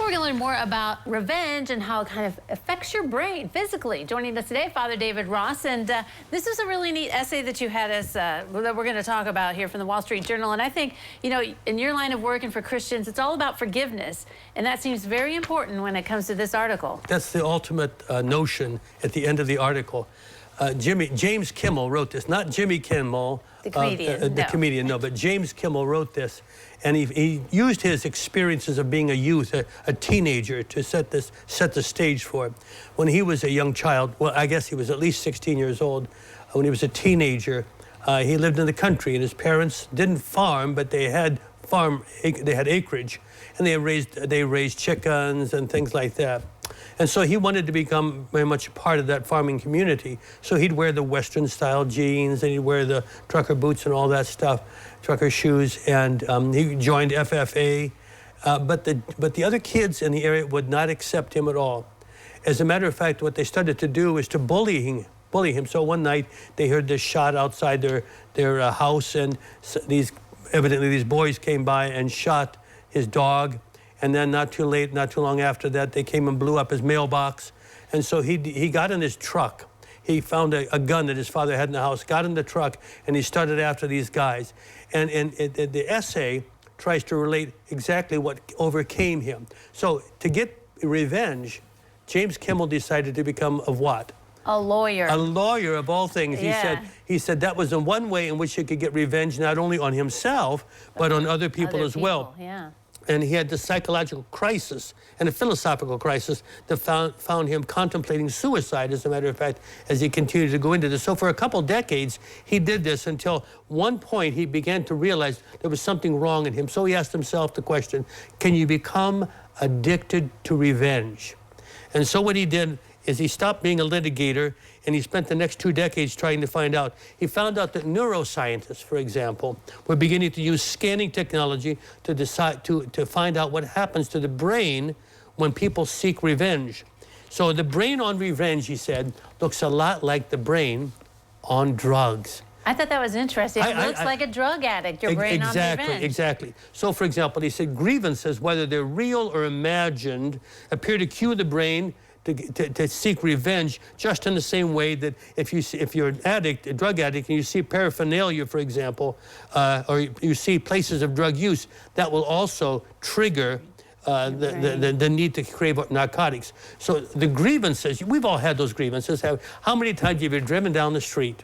We're going to learn more about revenge and how it kind of affects your brain physically. Joining us today, Father David Ross, and this is a really neat essay that you had us that we're going to talk about here from the Wall Street Journal. And I think, you know, in your line of work and for Christians, it's all about forgiveness, and that seems very important when it comes to this article. That's the ultimate notion at the end of the article. James Kimmel wrote this, not Jimmy Kimmel, the comedian, comedian, no, but James Kimmel wrote this, and he used his experiences of being a youth, a teenager, to set the stage for it. When he was a young child, well, I guess he was at least 16 years old, when he was a teenager, he lived in the country, and his parents didn't farm, but they had acreage, and they raised chickens and things like that. And so he wanted to become very much a part of that farming community. So he'd wear the Western-style jeans, and he'd wear the trucker boots and all that stuff, trucker shoes, and he joined FFA. But the other kids in the area would not accept him at all. As a matter of fact, what they started to do is to bully him. So one night they heard this shot outside their house, and evidently these boys came by and shot his dog. And then not too long after that, they came and blew up his mailbox. And so he got in his truck. He found a gun that his father had in the house, got in the truck, and he started after these guys. And the essay tries to relate exactly what overcame him. So to get revenge, James Kimmel decided to become a what? A lawyer. A lawyer, of all things. Yeah. He said that was the one way in which he could get revenge, not only on himself, but on other people as well. Yeah. And he had this psychological crisis and a philosophical crisis that found him contemplating suicide, as a matter of fact, as he continued to go into this. So for a couple decades, he did this until one point he began to realize there was something wrong in him. So he asked himself the question, can you become addicted to revenge? And so what he did is he stopped being a litigator, and he spent the next 2 decades trying to find out. He found out that neuroscientists, for example, were beginning to use scanning technology to find out what happens to the brain when people seek revenge. So the brain on revenge, he said, looks a lot like the brain on drugs. I thought that was interesting. It looks like a drug addict, your brain on revenge. Exactly. So, for example, he said grievances, whether they're real or imagined, appear to cue the brain to seek revenge, just in the same way that if you're an addict, a drug addict, and you see paraphernalia, for example, or you see places of drug use, that will also trigger the need to crave narcotics. So the grievances, we've all had those grievances. How many times have you driven down the street,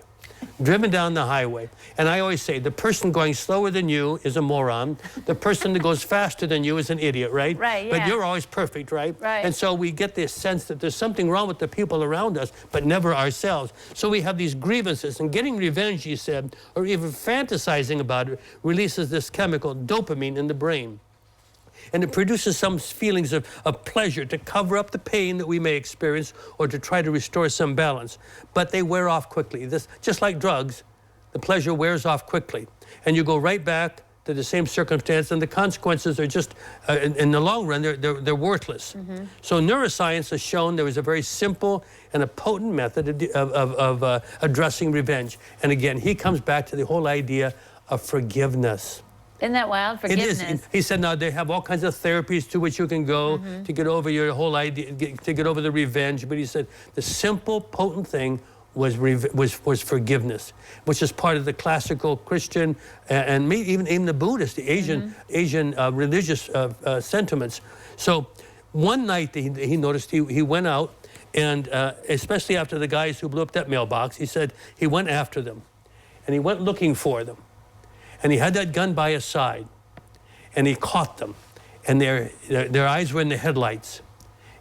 driven down the highway? And I always say, the person going slower than you is a moron. The person that goes faster than you is an idiot, right? Right, yeah. But you're always perfect, right? Right. And so we get this sense that there's something wrong with the people around us, but never ourselves. So we have these grievances, and getting revenge, he said, or even fantasizing about it, releases this chemical, dopamine, in the brain. And it produces some feelings of pleasure to cover up the pain that we may experience or to try to restore some balance. But they wear off quickly. Just like drugs, the pleasure wears off quickly. And you go right back to the same circumstance, and the consequences are just, in the long run, they're worthless. Mm-hmm. So neuroscience has shown there is a very simple and a potent method of addressing revenge. And again, he comes back to the whole idea of forgiveness. Isn't that wild? Forgiveness. It is. He said, now they have all kinds of therapies to which you can go to get over your whole idea, to get over the revenge. But he said the simple, potent thing was forgiveness, which is part of the classical Christian and maybe even the Buddhist, the Asian religious sentiments. So one night he noticed he went out, and especially after the guys who blew up that mailbox, he said he went after them, and he went looking for them. And he had that gun by his side, and he caught them, and their eyes were in the headlights.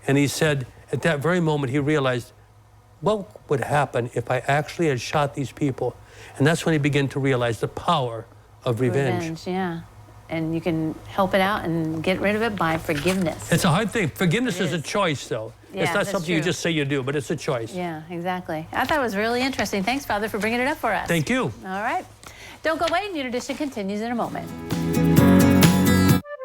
And he said, at that very moment, he realized, what would happen if I actually had shot these people? And that's when he began to realize the power of revenge. Revenge, yeah. And you can help it out and get rid of it by forgiveness. It's a hard thing. Forgiveness is a choice, though. Yeah, it's not something you just say you do, but it's a choice. Yeah, exactly. I thought it was really interesting. Thanks, Father, for bringing it up for us. Thank you. All right. Don't go away. New Edition continues in a moment.